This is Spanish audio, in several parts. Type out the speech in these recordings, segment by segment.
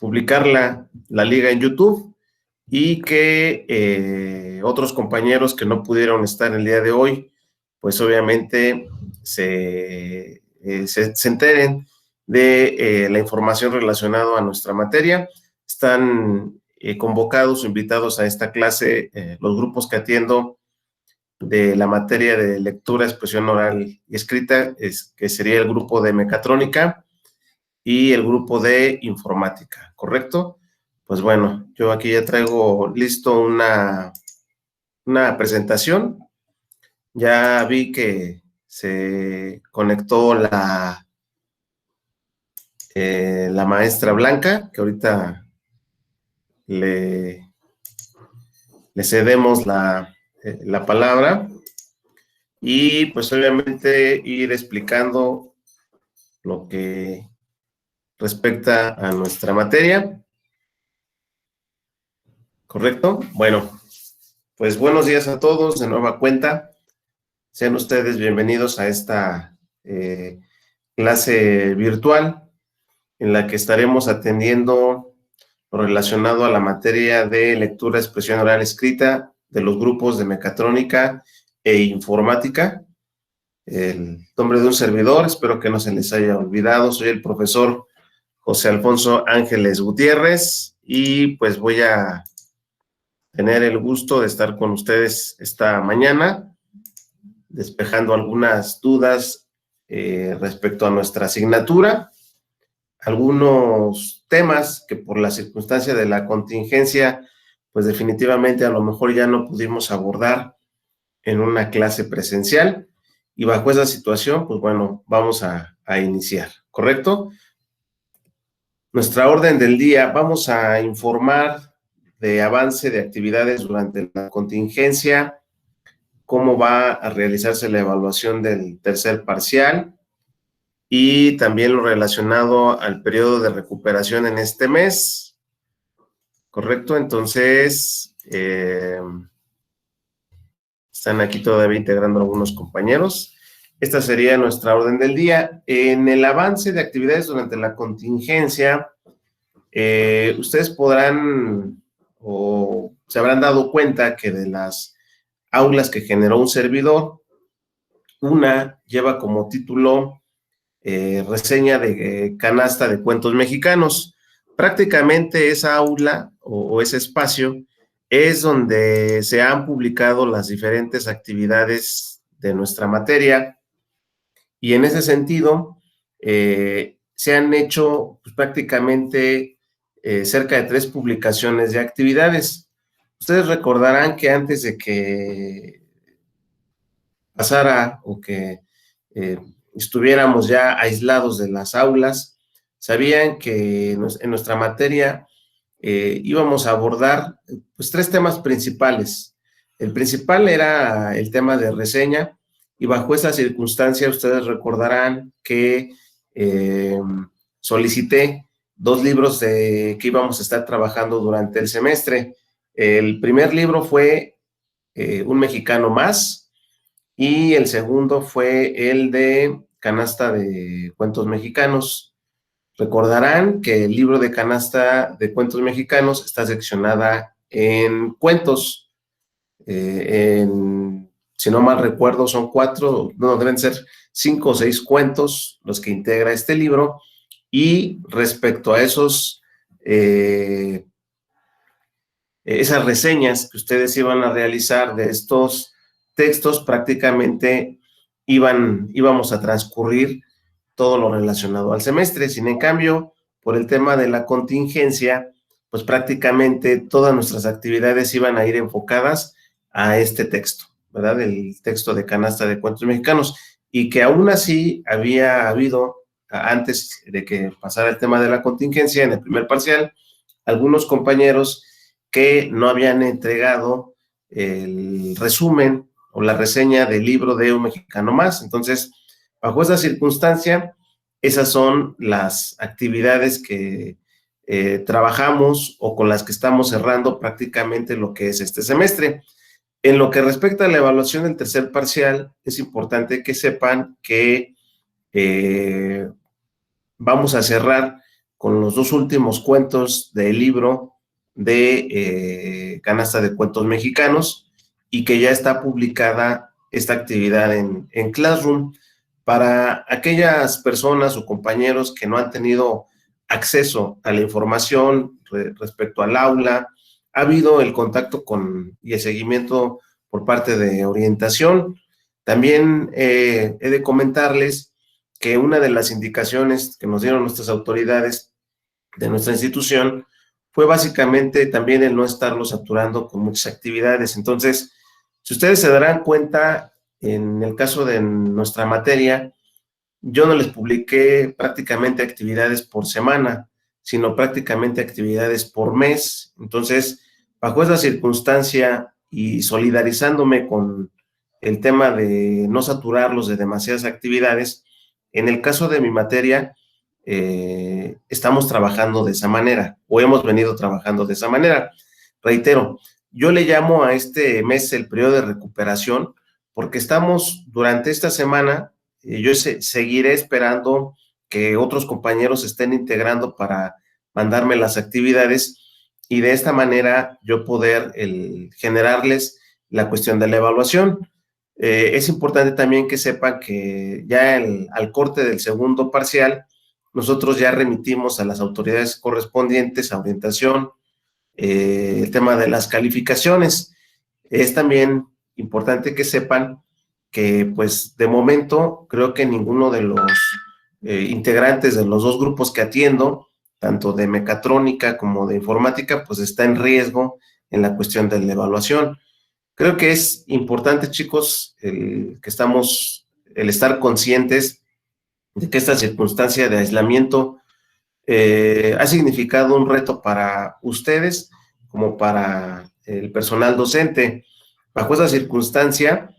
publicar la liga en YouTube y que otros compañeros que no pudieron estar el día de hoy, pues obviamente se enteren de la información relacionada a nuestra materia. Están convocados o invitados a esta clase los grupos que atiendo de la materia de lectura, expresión oral y escrita, que sería el grupo de mecatrónica y el grupo de informática, ¿correcto? Pues bueno, yo aquí ya traigo listo una presentación. Ya vi que se conectó la maestra Blanca, que ahorita le cedemos la palabra y pues obviamente ir explicando lo que respecta a nuestra materia. ¿Correcto? Bueno, pues buenos días a todos de nueva cuenta. Sean ustedes bienvenidos a esta clase virtual en la que estaremos atendiendo lo relacionado a la materia de lectura, expresión oral, escrita de los grupos de mecatrónica e informática. El nombre de un servidor, espero que no se les haya olvidado, soy el profesor José Alfonso Ángeles Gutiérrez y pues voy a tener el gusto de estar con ustedes esta mañana, despejando algunas dudas respecto a nuestra asignatura, algunos temas que por la circunstancia de la contingencia, pues definitivamente a lo mejor ya no pudimos abordar en una clase presencial, y bajo esa situación, pues bueno, vamos a iniciar, ¿correcto? Nuestra orden del día, vamos a informar de avance de actividades durante la contingencia, cómo va a realizarse la evaluación del tercer parcial y también lo relacionado al periodo de recuperación en este mes, ¿correcto? Entonces, están aquí todavía integrando algunos compañeros. Esta sería nuestra orden del día. En el avance de actividades durante la contingencia, ustedes podrán o se habrán dado cuenta que de las aulas que generó un servidor, una lleva como título reseña de canasta de cuentos mexicanos. Prácticamente esa aula o ese espacio es donde se han publicado las diferentes actividades de nuestra materia y en ese sentido se han hecho pues, prácticamente cerca de 3 publicaciones de actividades. Ustedes recordarán que antes de que pasara o que estuviéramos ya aislados de las aulas, sabían que en nuestra materia íbamos a abordar pues 3 temas principales. El principal era el tema de reseña y bajo esa circunstancia ustedes recordarán que solicité 2 libros que íbamos a estar trabajando durante el semestre. El primer libro fue Un Mexicano Más y el segundo fue el de Canasta de Cuentos Mexicanos. Recordarán que el libro de Canasta de Cuentos Mexicanos está seccionada en cuentos. Si no mal recuerdo, son 4, no, deben ser 5 o 6 cuentos los que integra este libro. Y respecto a esas reseñas que ustedes iban a realizar de estos textos, prácticamente íbamos a transcurrir todo lo relacionado al semestre. Sin en cambio, por el tema de la contingencia, pues prácticamente todas nuestras actividades iban a ir enfocadas a este texto, ¿verdad? El texto de Canasta de Cuentos Mexicanos, y que aún así había habido, antes de que pasara el tema de la contingencia, en el primer parcial, algunos compañeros que no habían entregado el resumen o la reseña del libro de Un Mexicano Más. Entonces, bajo esa circunstancia, esas son las actividades que trabajamos o con las que estamos cerrando prácticamente lo que es este semestre. En lo que respecta a la evaluación del tercer parcial, es importante que sepan que vamos a cerrar con los 2 últimos cuentos del libro de Canasta de Cuentos Mexicanos, y que ya está publicada esta actividad en Classroom. Para aquellas personas o compañeros que no han tenido acceso a la información respecto al aula, ha habido el contacto y el seguimiento por parte de orientación. También he de comentarles que una de las indicaciones que nos dieron nuestras autoridades de nuestra institución fue básicamente también el no estarlo saturando con muchas actividades. Entonces, si ustedes se darán cuenta, en el caso de nuestra materia, yo no les publiqué prácticamente actividades por semana, sino prácticamente actividades por mes. Entonces, bajo esa circunstancia y solidarizándome con el tema de no saturarlos de demasiadas actividades, en el caso de mi materia, estamos trabajando de esa manera, o hemos venido trabajando de esa manera. Reitero, yo le llamo a este mes el periodo de recuperación, porque estamos durante esta semana, yo seguiré esperando que otros compañeros estén integrando para mandarme las actividades, y de esta manera yo poder generarles la cuestión de la evaluación. Es importante también que sepan que ya al corte del segundo parcial, nosotros ya remitimos a las autoridades correspondientes a orientación el tema de las calificaciones. Es también importante que sepan que, pues, de momento, creo que ninguno de los integrantes de los 2 grupos que atiendo, tanto de mecatrónica como de informática, pues está en riesgo en la cuestión de la evaluación. Creo que es importante, chicos, el estar conscientes de que esta circunstancia de aislamiento ha significado un reto para ustedes como para el personal docente. Bajo esa circunstancia,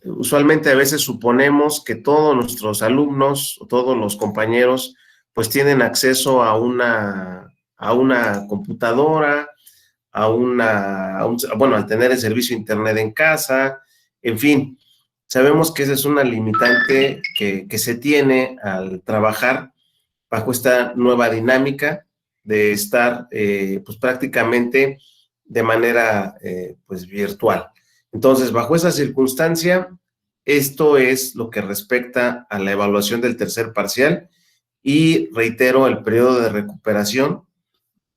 usualmente a veces suponemos que todos nuestros alumnos o todos los compañeros pues tienen acceso a una computadora, bueno, al tener el servicio de internet en casa, en fin, sabemos que esa es una limitante que se tiene al trabajar bajo esta nueva dinámica de estar pues prácticamente de manera pues virtual. Entonces, bajo esa circunstancia, esto es lo que respecta a la evaluación del tercer parcial, y reitero el periodo de recuperación,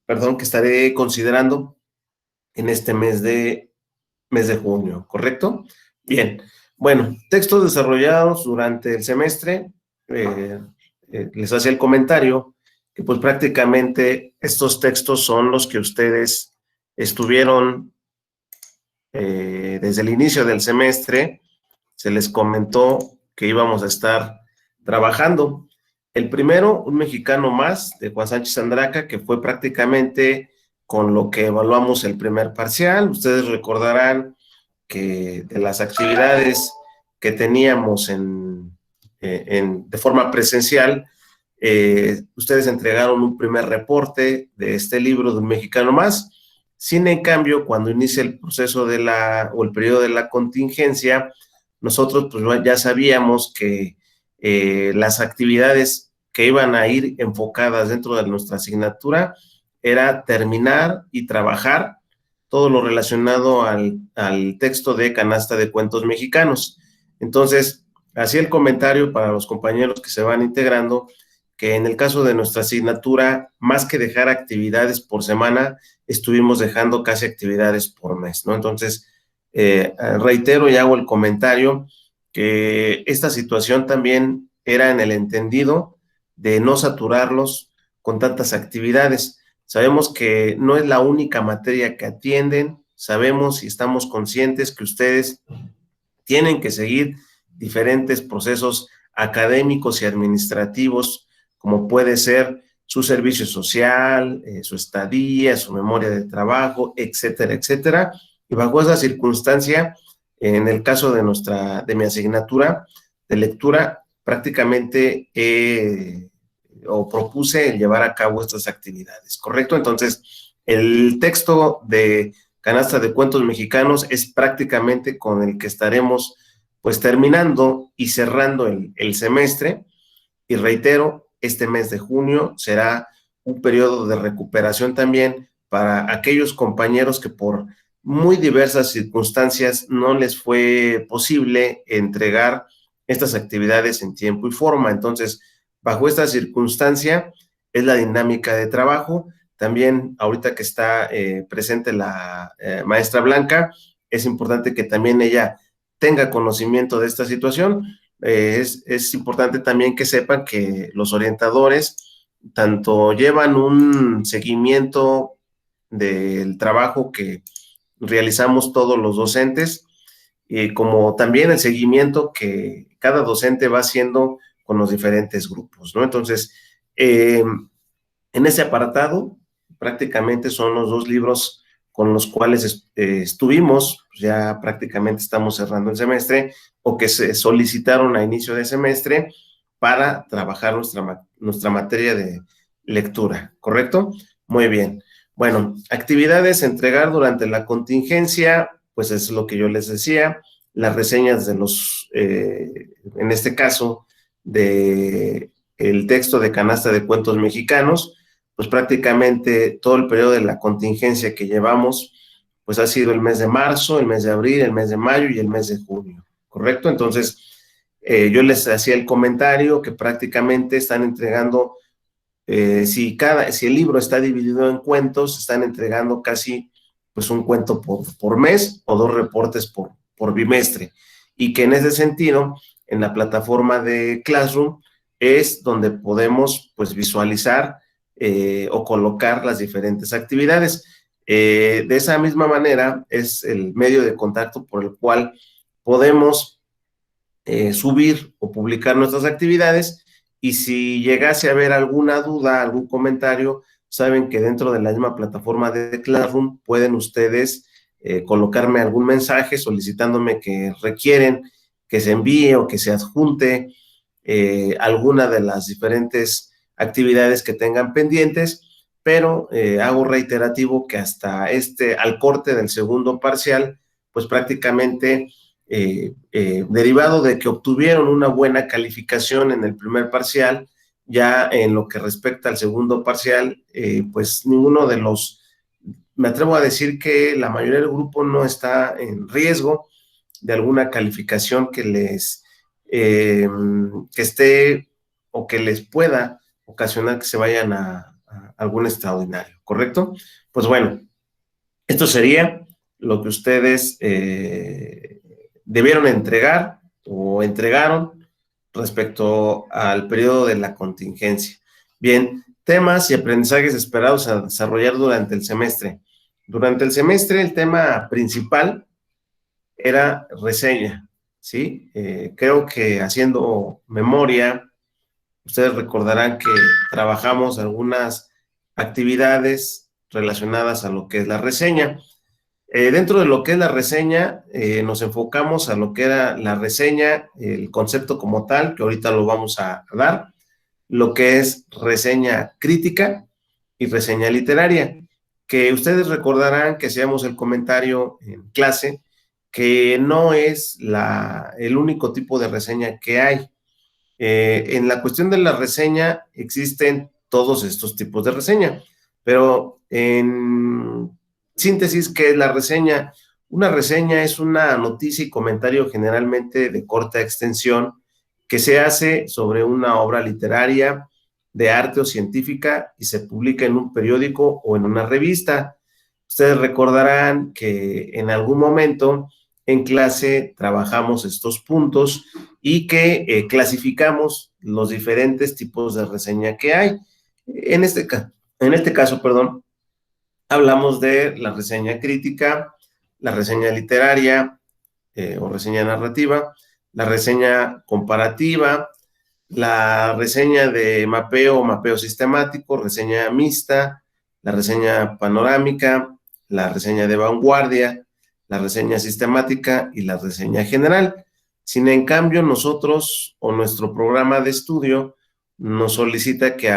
perdón, que estaré considerando en este mes de junio, ¿correcto? Bien, bueno, textos desarrollados durante el semestre, les hacía el comentario que pues prácticamente estos textos son los que ustedes estuvieron desde el inicio del semestre, se les comentó que íbamos a estar trabajando. El primero, Un mexicano más, de Juan Sánchez Andraca, que fue prácticamente con lo que evaluamos el primer parcial. Ustedes recordarán que de las actividades que teníamos de forma presencial, ustedes entregaron un primer reporte de este libro de Un mexicano más. Sin en cambio, cuando inicia el proceso o el periodo de la contingencia, nosotros pues ya sabíamos que las actividades que iban a ir enfocadas dentro de nuestra asignatura era terminar y trabajar todo lo relacionado al texto de Canasta de Cuentos Mexicanos. Entonces, hacía el comentario para los compañeros que se van integrando, que en el caso de nuestra asignatura, más que dejar actividades por semana, estuvimos dejando casi actividades por mes, ¿no? Entonces, reitero y hago el comentario que esta situación también era en el entendido de no saturarlos con tantas actividades. Sabemos que no es la única materia que atienden, sabemos y estamos conscientes que ustedes tienen que seguir diferentes procesos académicos y administrativos, como puede ser su servicio social, su estadía, su memoria de trabajo, etcétera, etcétera. Y bajo esa circunstancia, en el caso de mi asignatura de lectura, prácticamente propuse llevar a cabo estas actividades, ¿correcto? Entonces, el texto de Canasta de Cuentos Mexicanos es prácticamente con el que estaremos pues terminando y cerrando el semestre. Y reitero, este mes de junio será un periodo de recuperación también para aquellos compañeros que por muy diversas circunstancias no les fue posible entregar estas actividades en tiempo y forma. Entonces, bajo esta circunstancia es la dinámica de trabajo. También ahorita que está presente la maestra Blanca, es importante que también ella tenga conocimiento de esta situación. Es importante también que sepan que los orientadores tanto llevan un seguimiento del trabajo que realizamos todos los docentes, como también el seguimiento que cada docente va haciendo con los diferentes grupos, ¿no? Entonces, en ese apartado, prácticamente son los dos libros con los cuales estuvimos, pues ya prácticamente estamos cerrando el semestre, o que se solicitaron a inicio de semestre para trabajar nuestra materia de lectura, ¿correcto? Muy bien. Bueno, actividades a entregar durante la contingencia, pues es lo que yo les decía, las reseñas de en este caso, de el texto de Canasta de Cuentos Mexicanos, pues prácticamente todo el periodo de la contingencia que llevamos, pues ha sido el mes de marzo, el mes de abril, el mes de mayo y el mes de junio, ¿correcto? Entonces, yo les hacía el comentario que prácticamente están entregando, si el libro está dividido en cuentos, están entregando casi pues un cuento por mes o dos reportes por bimestre. Y que en ese sentido, en la plataforma de Classroom, es donde podemos pues visualizar o colocar las diferentes actividades. De esa misma manera es el medio de contacto por el cual podemos subir o publicar nuestras actividades, y si llegase a haber alguna duda, algún comentario, saben que dentro de la misma plataforma de Classroom pueden ustedes colocarme algún mensaje solicitándome que requieren que se envíe o que se adjunte alguna de las diferentes actividades que tengan pendientes, pero hago reiterativo que hasta al corte del segundo parcial, pues prácticamente derivado de que obtuvieron una buena calificación en el primer parcial, ya en lo que respecta al segundo parcial, pues ninguno de me atrevo a decir que la mayoría del grupo no está en riesgo de alguna calificación que esté o que les pueda ocasionar que se vayan a algún extraordinario, ¿correcto? Pues bueno, esto sería lo que ustedes debieron entregar o entregaron respecto al periodo de la contingencia. Bien, temas y aprendizajes esperados a desarrollar durante el semestre. Durante el semestre, el tema principal era reseña, ¿sí? Creo que haciendo memoria, ustedes recordarán que trabajamos algunas actividades relacionadas a lo que es la reseña. Dentro de lo que es la reseña, nos enfocamos a lo que era la reseña, el concepto como tal, que ahorita lo vamos a dar, lo que es reseña crítica y reseña literaria, que ustedes recordarán que hacíamos el comentario en clase, que no es el único tipo de reseña que hay. En la cuestión de la reseña existen todos estos tipos de reseña, pero en síntesis, ¿qué es la reseña? Una reseña es una noticia y comentario generalmente de corta extensión que se hace sobre una obra literaria, de arte o científica y se publica en un periódico o en una revista. Ustedes recordarán que en algún momento en clase trabajamos estos puntos y que clasificamos los diferentes tipos de reseña que hay. En este caso, perdón, hablamos de la reseña crítica, la reseña literaria o reseña narrativa, la reseña comparativa, la reseña de mapeo o mapeo sistemático, reseña mixta, la reseña panorámica, la reseña de vanguardia, la reseña sistemática y la reseña general. Sin en cambio, nosotros o nuestro programa de estudio nos solicita que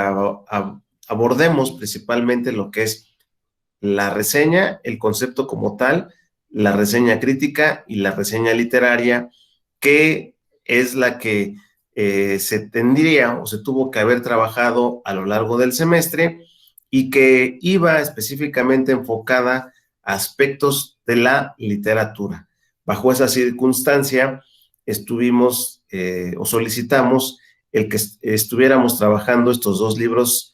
abordemos principalmente lo que es la reseña, el concepto como tal, la reseña crítica y la reseña literaria, que es la que se tendría o se tuvo que haber trabajado a lo largo del semestre y que iba específicamente enfocada a aspectos de la literatura. Bajo esa circunstancia, estuvimos o solicitamos el que estuviéramos trabajando estos dos libros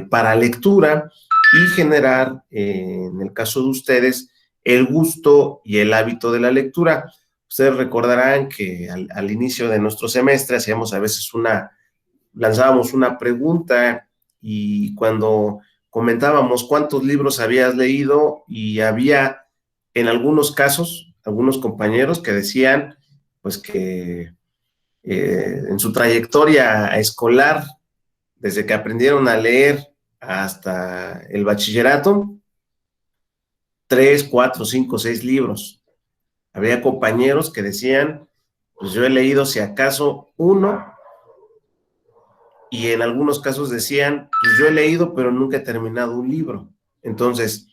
para lectura y generar, en el caso de ustedes, el gusto y el hábito de la lectura. Ustedes recordarán que al inicio de nuestro semestre hacíamos a veces lanzábamos una pregunta y cuando comentábamos cuántos libros habías leído y había en algunos casos, algunos compañeros que decían pues que en su trayectoria escolar, desde que aprendieron a leer hasta el bachillerato, 3, 4, 5, 6 libros. Había compañeros que decían, pues yo he leído si acaso uno, y en algunos casos decían, pues yo he leído, pero nunca he terminado un libro. Entonces,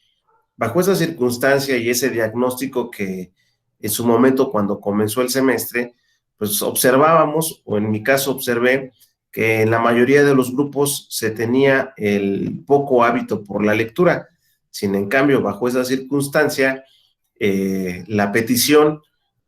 bajo esa circunstancia y ese diagnóstico que en su momento cuando comenzó el semestre, pues observábamos, o en mi caso observé, que en la mayoría de los grupos se tenía el poco hábito por la lectura. Sin en cambio, bajo esa circunstancia, la petición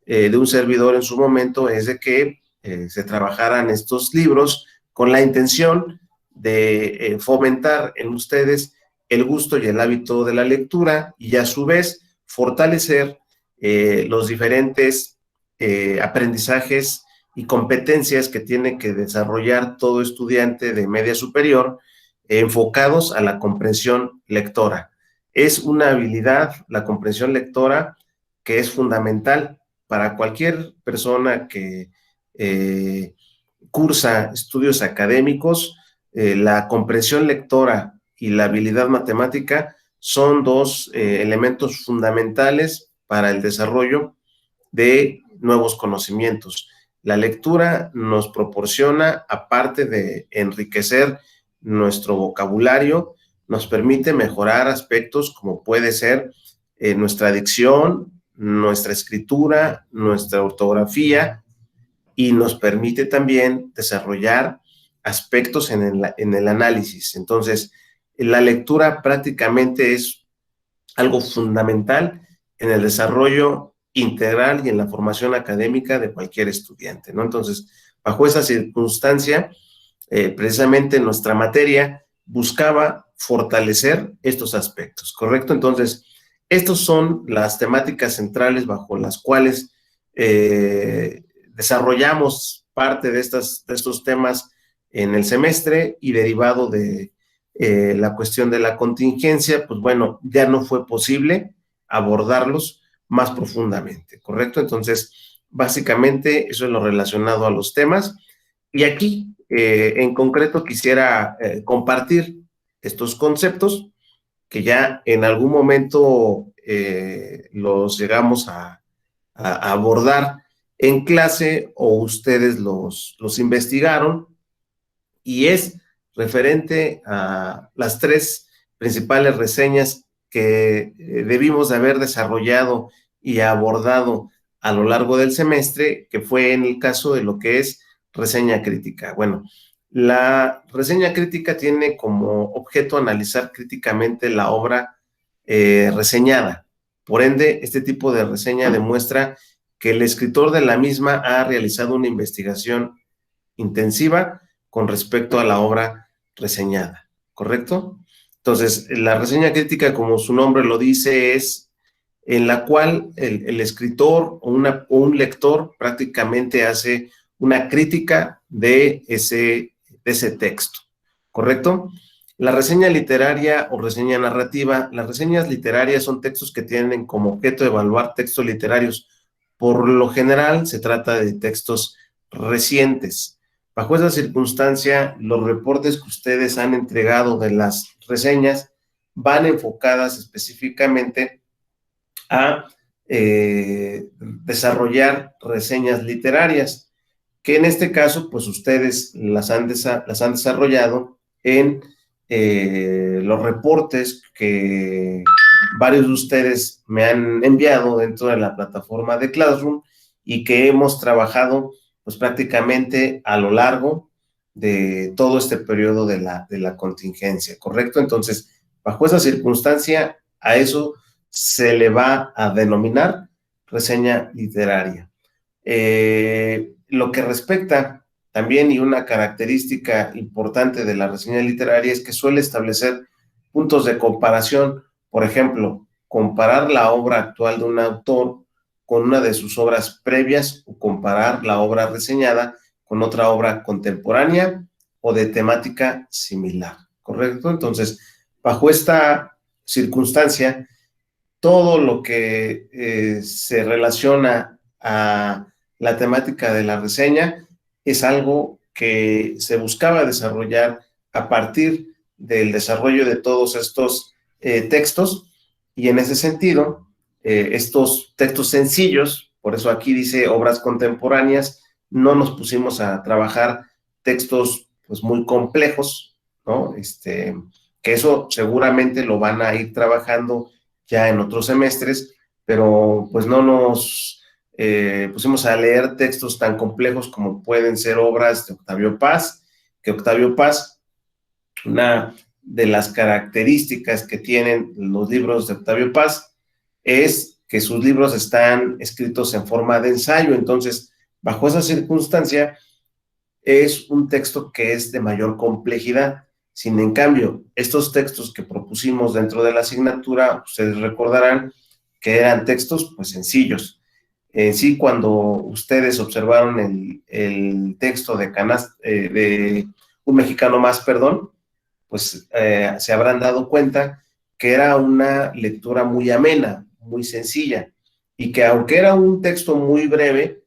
de un servidor en su momento es de que se trabajaran estos libros con la intención de fomentar en ustedes el gusto y el hábito de la lectura y a su vez fortalecer los diferentes aprendizajes y competencias que tiene que desarrollar todo estudiante de media superior enfocados a la comprensión lectora. Es una habilidad, la comprensión lectora, que es fundamental para cualquier persona que cursa estudios académicos. La comprensión lectora y la habilidad matemática son dos elementos fundamentales para el desarrollo de nuevos conocimientos. La lectura nos proporciona, aparte de enriquecer nuestro vocabulario, nos permite mejorar aspectos como puede ser nuestra dicción, nuestra escritura, nuestra ortografía, y nos permite también desarrollar aspectos en el análisis. Entonces, la lectura prácticamente es algo fundamental en el desarrollo integral y en la formación académica de cualquier estudiante, ¿no? Entonces, bajo esa circunstancia, precisamente nuestra materia buscaba fortalecer estos aspectos, ¿correcto? Entonces, estas son las temáticas centrales bajo las cuales desarrollamos parte de estos temas en el semestre y derivado de la cuestión de la contingencia, pues bueno, ya no fue posible abordarlos más profundamente, ¿correcto? Entonces, básicamente eso es lo relacionado a los temas. Y aquí, en concreto, quisiera compartir estos conceptos que ya en algún momento los llegamos a abordar en clase o ustedes los investigaron, y es referente a las tres principales reseñas que debimos de haber desarrollado y abordado a lo largo del semestre, que fue en el caso de lo que es reseña crítica. Bueno, la reseña crítica tiene como objeto analizar críticamente la obra reseñada. Por ende, este tipo de reseña demuestra que el escritor de la misma ha realizado una investigación intensiva con respecto a la obra reseñada, ¿correcto? Entonces, la reseña crítica, como su nombre lo dice, es en la cual el escritor o un lector prácticamente hace una crítica de ese texto, ¿correcto? La reseña literaria o reseña narrativa, las reseñas literarias son textos que tienen como objeto evaluar textos literarios. Por lo general, se trata de textos recientes. Bajo esa circunstancia, los reportes que ustedes han entregado de las reseñas van enfocadas específicamente a desarrollar reseñas literarias, que en este caso, pues ustedes las han desarrollado en los reportes que varios de ustedes me han enviado dentro de la plataforma de Classroom y que hemos trabajado pues prácticamente a lo largo de todo este periodo de la contingencia, ¿correcto? Entonces, bajo esa circunstancia, a eso se le va a denominar reseña literaria. Lo que respecta también, y una característica importante de la reseña literaria, es que suele establecer puntos de comparación. Por ejemplo, comparar la obra actual de un autor con una de sus obras previas, o comparar la obra reseñada con otra obra contemporánea o de temática similar, ¿correcto? Entonces, bajo esta circunstancia, todo lo que se relaciona a la temática de la reseña es algo que se buscaba desarrollar a partir del desarrollo de todos estos textos, y en ese sentido, estos textos sencillos, por eso aquí dice obras contemporáneas, no nos pusimos a trabajar textos pues muy complejos, ¿no? Que eso seguramente lo van a ir trabajando ya en otros semestres, pero pues no nos pusimos a leer textos tan complejos como pueden ser obras de Octavio Paz, que Octavio Paz, una de las características que tienen los libros de Octavio Paz es que sus libros están escritos en forma de ensayo. Entonces, bajo esa circunstancia, es un texto que es de mayor complejidad. Sin en cambio, estos textos que propusimos dentro de la asignatura, ustedes recordarán que eran textos pues sencillos. En sí, cuando ustedes observaron el texto de Un Mexicano Más, perdón, pues se habrán dado cuenta que era una lectura muy amena, muy sencilla, y que aunque era un texto muy breve,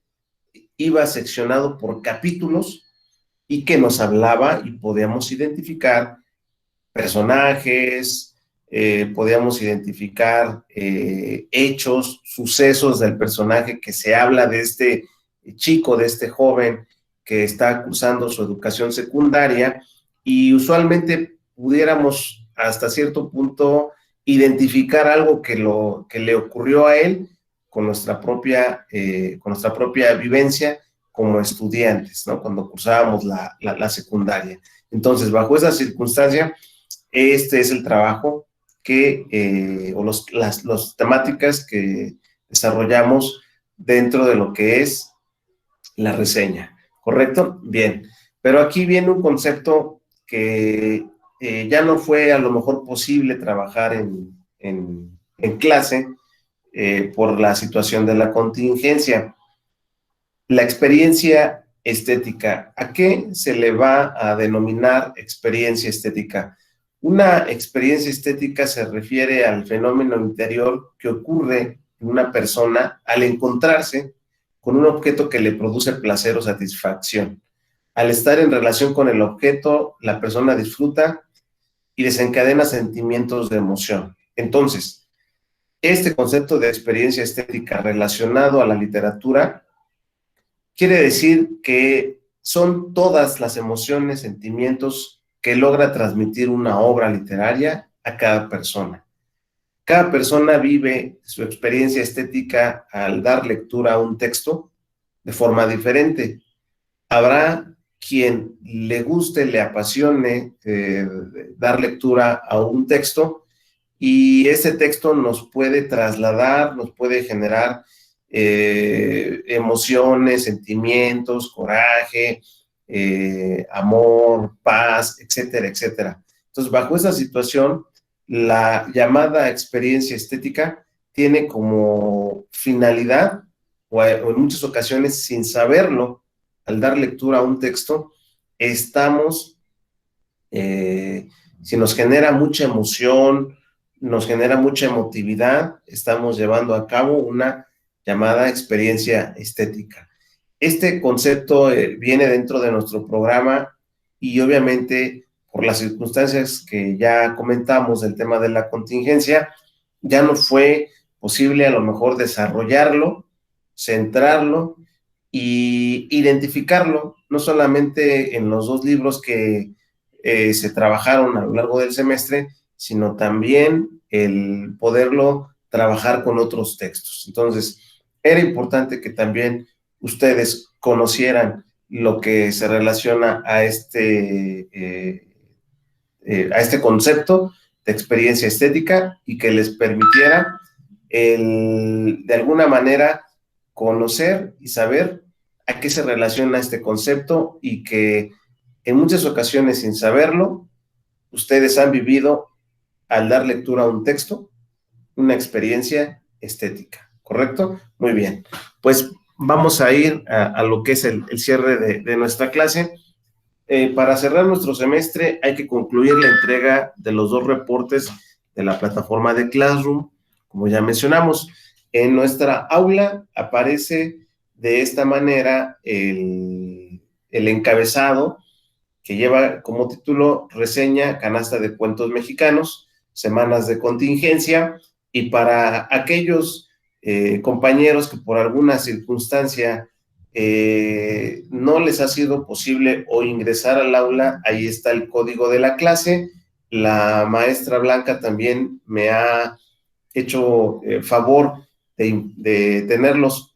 iba seccionado por capítulos y que nos hablaba y podíamos identificar personajes, podíamos identificar hechos, sucesos del personaje, que se habla de este chico, de este joven que está cursando su educación secundaria, y usualmente pudiéramos hasta cierto punto identificar algo que le ocurrió a él con nuestra propia vivencia como estudiantes, ¿no? Cuando cursábamos la secundaria. Entonces, bajo esa circunstancia, este es el trabajo o las temáticas que desarrollamos dentro de lo que es la reseña, ¿correcto? Bien, pero aquí viene un concepto que ya no fue a lo mejor posible trabajar en clase por la situación de la contingencia. La experiencia estética, ¿a qué se le va a denominar experiencia estética? Una experiencia estética se refiere al fenómeno interior que ocurre en una persona al encontrarse con un objeto que le produce placer o satisfacción. Al estar en relación con el objeto, la persona disfruta y desencadena sentimientos de emoción. Entonces, este concepto de experiencia estética relacionado a la literatura quiere decir que son todas las emociones, sentimientos que logra transmitir una obra literaria a cada persona. Cada persona vive su experiencia estética al dar lectura a un texto de forma diferente. Habrá quien le guste, le apasione dar lectura a un texto, y ese texto nos puede trasladar, nos puede generar emociones, sentimientos, coraje, amor, paz, etcétera, etcétera. Entonces, bajo esa situación, la llamada experiencia estética tiene como finalidad, o en muchas ocasiones sin saberlo, al dar lectura a un texto, estamos, si nos genera mucha emoción, nos genera mucha emotividad, estamos llevando a cabo una llamada experiencia estética. Este concepto viene dentro de nuestro programa, y obviamente por las circunstancias que ya comentamos del tema de la contingencia, ya no fue posible a lo mejor desarrollarlo, centrarlo y identificarlo, no solamente en los dos libros que se trabajaron a lo largo del semestre, sino también el poderlo trabajar con otros textos. Entonces, era importante que también ustedes conocieran lo que se relaciona a este concepto de experiencia estética y que les permitiera de alguna manera conocer y saber a qué se relaciona este concepto, y que en muchas ocasiones, sin saberlo, ustedes han vivido, al dar lectura a un texto, una experiencia estética, ¿correcto? Muy bien, pues vamos a ir a lo que es el cierre de nuestra clase. Para cerrar nuestro semestre hay que concluir la entrega de los 2 reportes de la plataforma de Classroom, como ya mencionamos. En nuestra aula aparece de esta manera el encabezado, que lleva como título Reseña Canasta de Cuentos Mexicanos, Semanas de Contingencia, y para aquellos compañeros que por alguna circunstancia no les ha sido posible o ingresar al aula, ahí está el código de la clase. La maestra Blanca también me ha hecho favor de tenerlos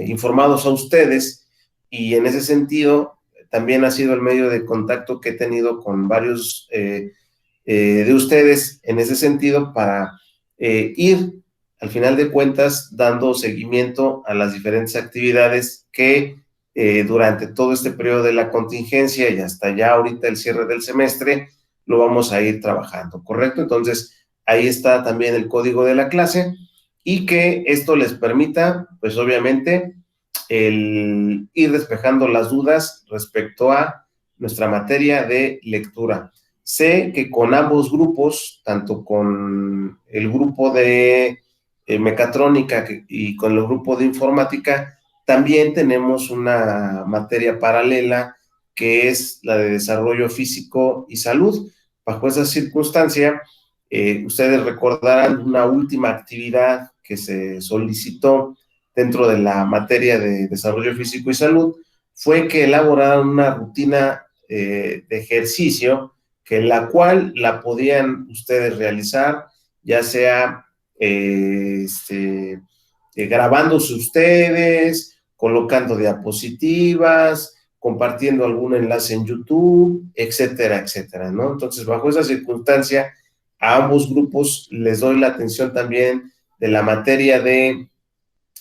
informados a ustedes, y en ese sentido también ha sido el medio de contacto que he tenido con varios de ustedes en ese sentido, para ir, al final de cuentas, dando seguimiento a las diferentes actividades que durante todo este periodo de la contingencia y hasta ya ahorita el cierre del semestre lo vamos a ir trabajando, ¿correcto? Entonces, ahí está también el código de la clase, y que esto les permita, pues obviamente, el ir despejando las dudas respecto a nuestra materia de lectura. Sé que con ambos grupos, tanto con el grupo de mecatrónica y con el grupo de informática, también tenemos una materia paralela que es la de desarrollo físico y salud. Bajo esa circunstancia, ustedes recordarán una última actividad que se solicitó dentro de la materia de desarrollo físico y salud, fue que elaboraran una rutina de ejercicio, que la cual la podían ustedes realizar, ya sea grabándose ustedes, colocando diapositivas, compartiendo algún enlace en YouTube, etcétera, etcétera, ¿no? Entonces, bajo esa circunstancia, a ambos grupos les doy la atención también de la materia de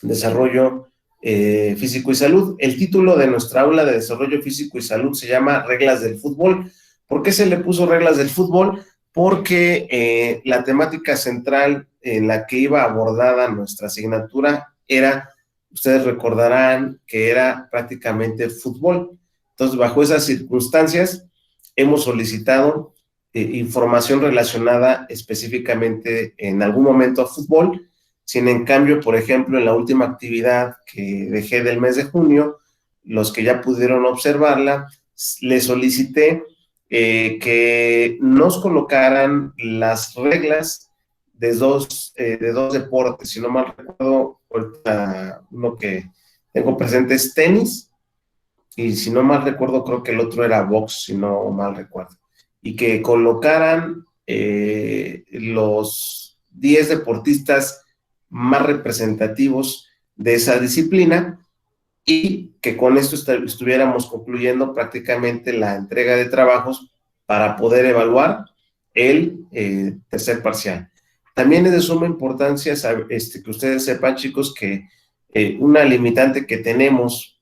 desarrollo físico y salud. El título de nuestra aula de desarrollo físico y salud se llama Reglas del Fútbol. ¿Por qué se le puso Reglas del Fútbol? Porque la temática central en la que iba abordada nuestra asignatura era, ustedes recordarán, que era prácticamente fútbol. Entonces, bajo esas circunstancias, hemos solicitado información relacionada específicamente en algún momento a fútbol. Sin en cambio, por ejemplo, en la última actividad que dejé del mes de junio, los que ya pudieron observarla, les solicité que nos colocaran las reglas de dos deportes. Si no mal recuerdo, uno que tengo presente es tenis, y si no mal recuerdo, creo que el otro era box, si no mal recuerdo. Y que colocaran los 10 deportistas más representativos de esa disciplina, y que con esto estuviéramos concluyendo prácticamente la entrega de trabajos para poder evaluar el tercer parcial. También es de suma importancia que ustedes sepan, chicos, que una limitante que tenemos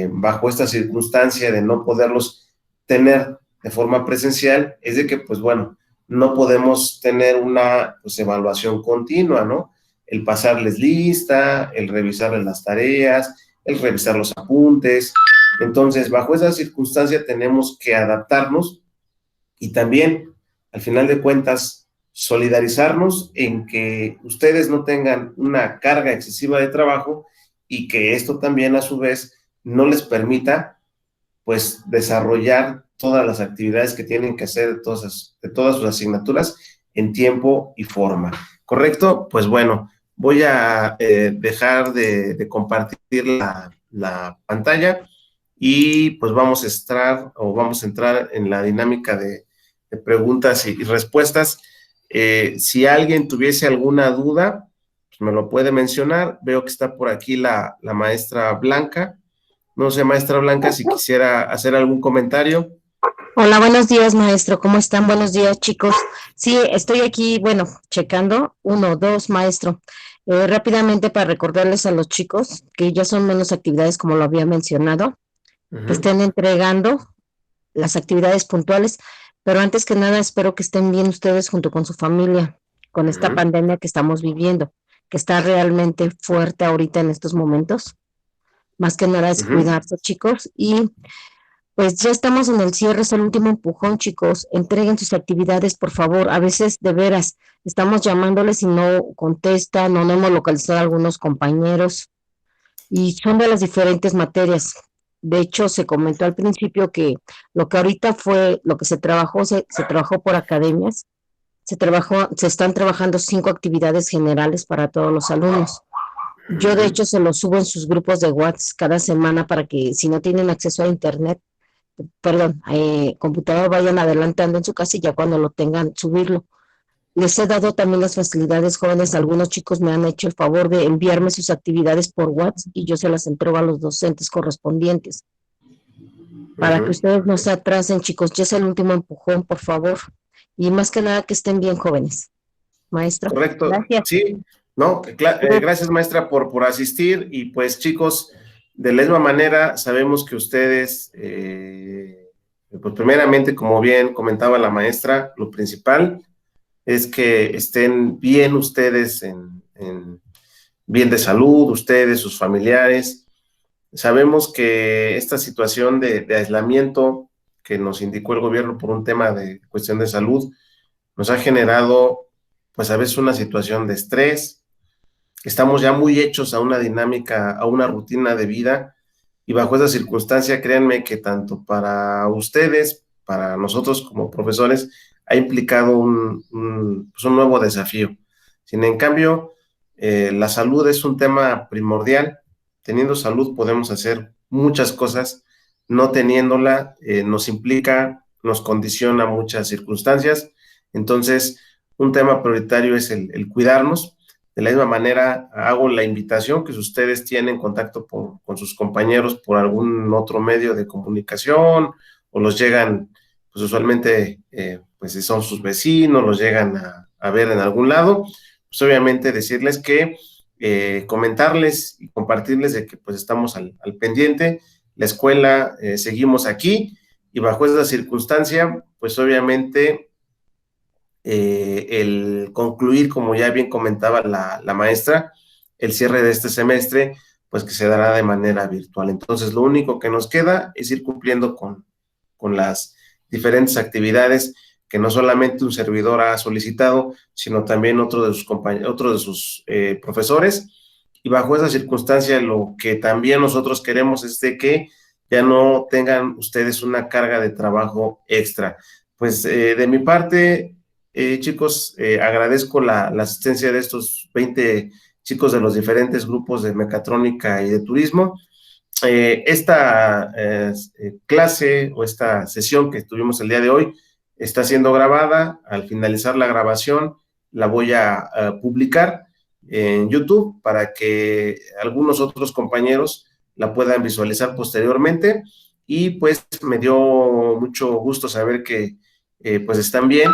bajo esta circunstancia de no poderlos tener de forma presencial es de que, pues bueno, no podemos tener una evaluación continua, ¿no? El pasarles lista, el revisarles las tareas, el revisar los apuntes. Entonces, bajo esa circunstancia tenemos que adaptarnos y también, al final de cuentas, solidarizarnos en que ustedes no tengan una carga excesiva de trabajo, y que esto también, a su vez, no les permita, pues, desarrollar todas las actividades que tienen que hacer de todas sus asignaturas en tiempo y forma. ¿Correcto? Pues bueno, voy a dejar de compartir la pantalla, y pues vamos a entrar en la dinámica de preguntas y respuestas. Si alguien tuviese alguna duda, pues me lo puede mencionar. Veo que está por aquí la maestra Blanca. No sé, maestra Blanca, si quisiera hacer algún comentario. Hola, buenos días, maestro. ¿Cómo están? Buenos días, chicos. Sí, estoy aquí, bueno, checando. Uno, dos, maestro. Rápidamente para recordarles a los chicos que ya son menos actividades, como lo había mencionado, que estén entregando las actividades puntuales, pero antes que nada espero que estén bien ustedes junto con su familia, con esta pandemia que estamos viviendo, que está realmente fuerte ahorita en estos momentos. Más que nada es cuidarse, chicos, y pues ya estamos en el cierre, es el último empujón, chicos. Entreguen sus actividades, por favor. A veces, de veras, estamos llamándoles y no contestan, o no hemos localizado a algunos compañeros, y son de las diferentes materias. De hecho, se comentó al principio que lo que ahorita fue, lo que se trabajó por academias, se están trabajando 5 actividades generales para todos los alumnos. Yo, de hecho, se los subo en sus grupos de WhatsApp cada semana para que si no tienen acceso a internet, perdón, computador, vayan adelantando en su casa y ya cuando lo tengan, subirlo. Les he dado también las facilidades jóvenes. Algunos chicos me han hecho el favor de enviarme sus actividades por WhatsApp y yo se las entrego a los docentes correspondientes. Para que ustedes no se atrasen, chicos, ya es el último empujón, por favor. Y más que nada que estén bien jóvenes. Maestro, Correcto, gracias. sí, no, gracias maestra por asistir y pues chicos, de la misma manera sabemos que ustedes, pues primeramente como bien comentaba la maestra, lo principal es que estén bien ustedes en bien de salud, ustedes, sus familiares. Sabemos que esta situación de aislamiento que nos indicó el gobierno por un tema de cuestión de salud nos ha generado pues a veces una situación de estrés. Estamos ya muy hechos a una dinámica, a una rutina de vida y bajo esa circunstancia, créanme que tanto para ustedes, para nosotros como profesores, ha implicado pues un nuevo desafío. Sin en cambio, la salud es un tema primordial. Teniendo salud podemos hacer muchas cosas. No teniéndola nos implica, nos condiciona muchas circunstancias. Entonces, un tema prioritario es el cuidarnos. De la misma manera, hago la invitación que si ustedes tienen contacto con sus compañeros por algún otro medio de comunicación o los llegan, pues usualmente, pues si son sus vecinos, los llegan a ver en algún lado, pues obviamente decirles que comentarles y compartirles de que pues estamos al pendiente, la escuela, seguimos aquí y bajo esa circunstancia, pues obviamente el concluir, como ya bien comentaba la maestra, el cierre de este semestre, pues que se dará de manera virtual. Entonces, lo único que nos queda es ir cumpliendo con las diferentes actividades que no solamente un servidor ha solicitado, sino también otro de sus compañeros, otro de sus profesores. Y bajo esa circunstancia, lo que también nosotros queremos es de que ya no tengan ustedes una carga de trabajo extra. Pues de mi parte, chicos, agradezco la asistencia de estos 20 chicos de los diferentes grupos de mecatrónica y de turismo. Esta clase o esta sesión que tuvimos el día de hoy está siendo grabada. Al finalizar la grabación, la voy a publicar en YouTube para que algunos otros compañeros la puedan visualizar posteriormente. Y pues me dio mucho gusto saber que pues están bien.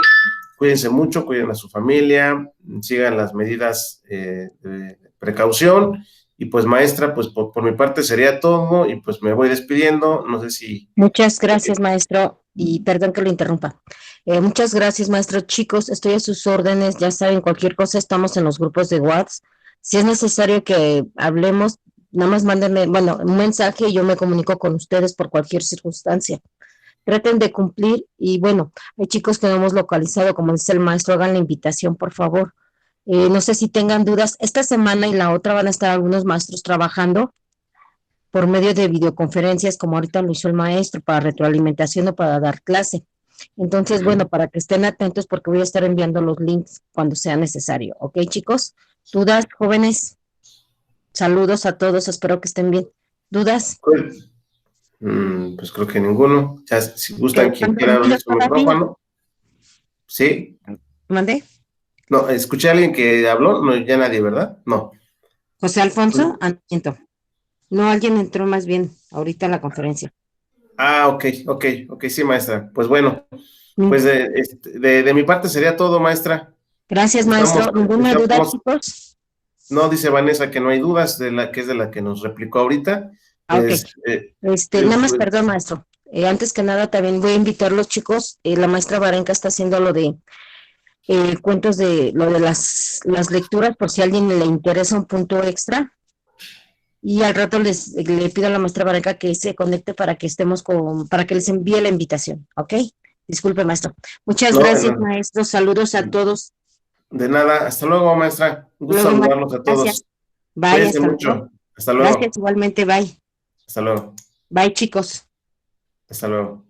Cuídense mucho, cuiden a su familia, sigan las medidas de precaución. Y pues maestra, pues por mi parte sería todo y pues me voy despidiendo. No sé si... Muchas gracias, maestro, y perdón que lo interrumpa. Muchas gracias, maestro. Chicos, estoy a sus órdenes. Ya saben, cualquier cosa, estamos en los grupos de WhatsApp. Si es necesario que hablemos, nada más mándenme, bueno, un mensaje y yo me comunico con ustedes por cualquier circunstancia. Traten de cumplir y bueno, hay chicos que no hemos localizado, como dice el maestro, hagan la invitación, por favor. No sé si tengan dudas. Esta semana y la otra van a estar algunos maestros trabajando por medio de videoconferencias, como ahorita lo hizo el maestro, para retroalimentación o para dar clase. Entonces, bueno, para que estén atentos porque voy a estar enviando los links cuando sea necesario. ¿Ok, chicos? ¿Dudas, jóvenes? Saludos a todos, espero que estén bien. ¿Dudas? Pues creo que ninguno. Ya, si ¿Que gustan, quien están quiera abrir dormidos su todavía? micrófono. Sí. ¿Mandé? No, escuché a alguien que habló, no, ya nadie, ¿verdad? No. José Alfonso, miento. No, alguien entró más bien ahorita a la conferencia. Ah, ok, ok, ok, sí, maestra. Pues bueno, pues Mm, de mi parte sería todo, maestra. Gracias, Estamos, maestro. ¿Ninguna duda, estamos, chicos? no dice Vanessa que no hay dudas de la que es de la que nos replicó ahorita. Ah, ok. Pues, Nada más, pues, perdón, maestro. Antes que nada, también voy a invitar a los chicos. La maestra Barenca está haciendo lo de cuentos de lo de las lecturas, por si a alguien le interesa un punto extra. Y al rato le pido a la maestra Barenca que se conecte para que estemos para que les envíe la invitación, ¿ok? Disculpe, maestro. Muchas no, gracias, maestro. Saludos a todos. de nada. Hasta luego, maestra. Un gusto Luego, saludarlos a gracias. todos. Bye, Cuídense hasta luego. mucho. Hasta Gracias, luego. igualmente, bye. Hasta luego. Bye, chicos. Hasta luego.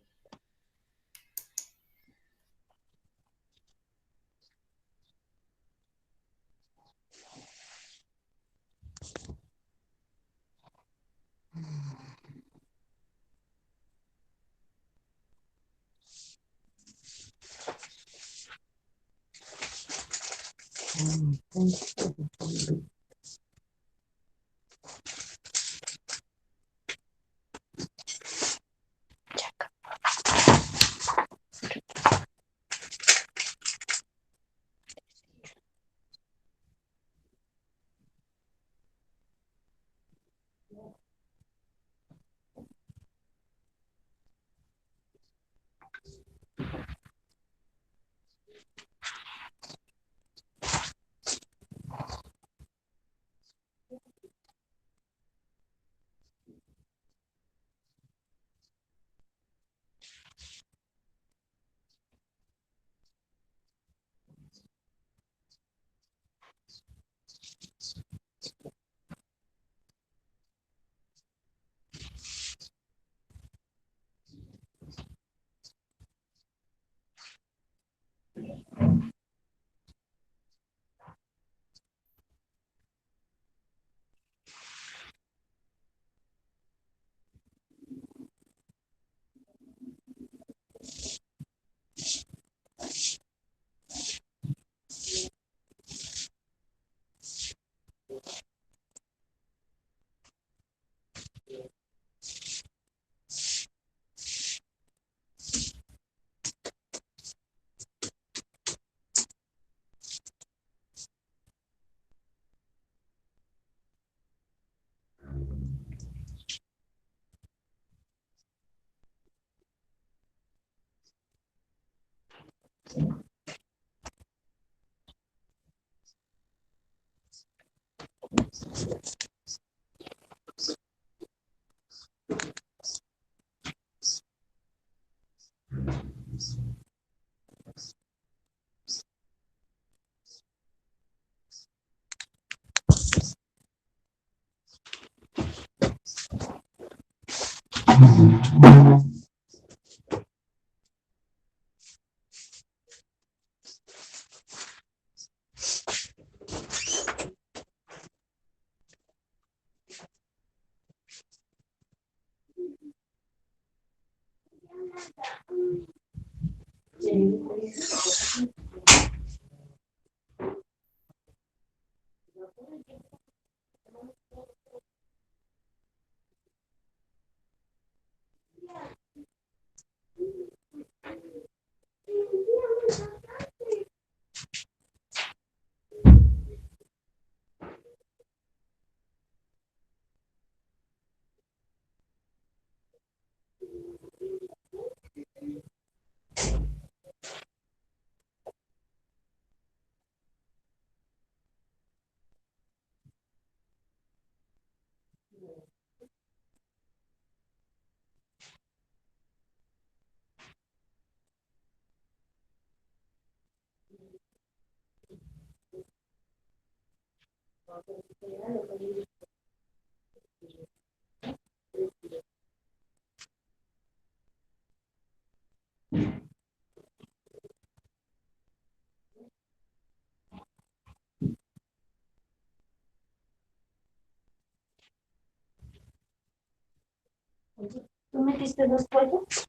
¿Tú metiste dos pollos?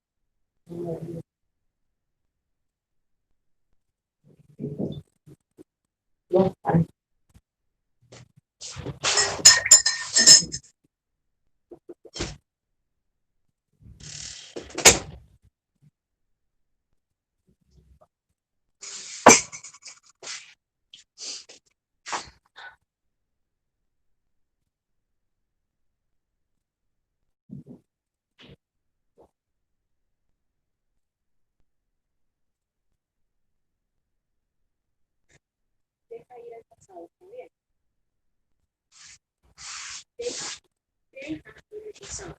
Deja ir al pasado también. Deja ir al pasado.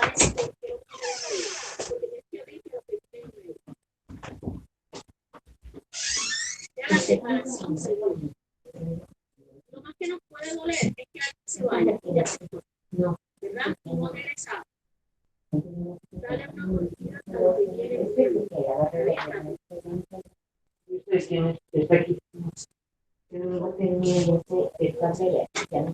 Maestro, quiero que me porque yo dije lo que tengo. Ya la separación se va. Lo más que nos puede doler es que alguien se vaya y ya se fue. No. ¿Verdad? Y no regresa. Dale una oportunidad a lo que quiere usted. ¿Usted quién es? Está aquí. Pero luego tenía esta serie. Ya.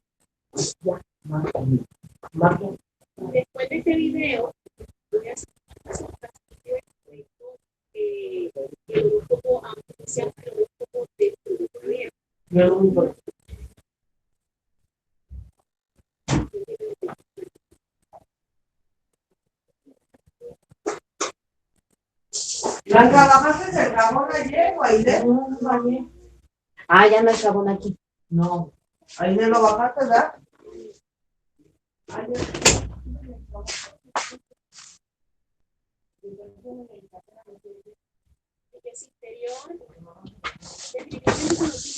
Después de este video, voy a hacer el grupo, aunque sea el grupo de video. ¿La trabajaste el jabón ayer o ayer? No, ayer. Ah, ya no hay jabón aquí. No. Ayer lo bajaste, ¿verdad? Ayer. Es interior, definitivamente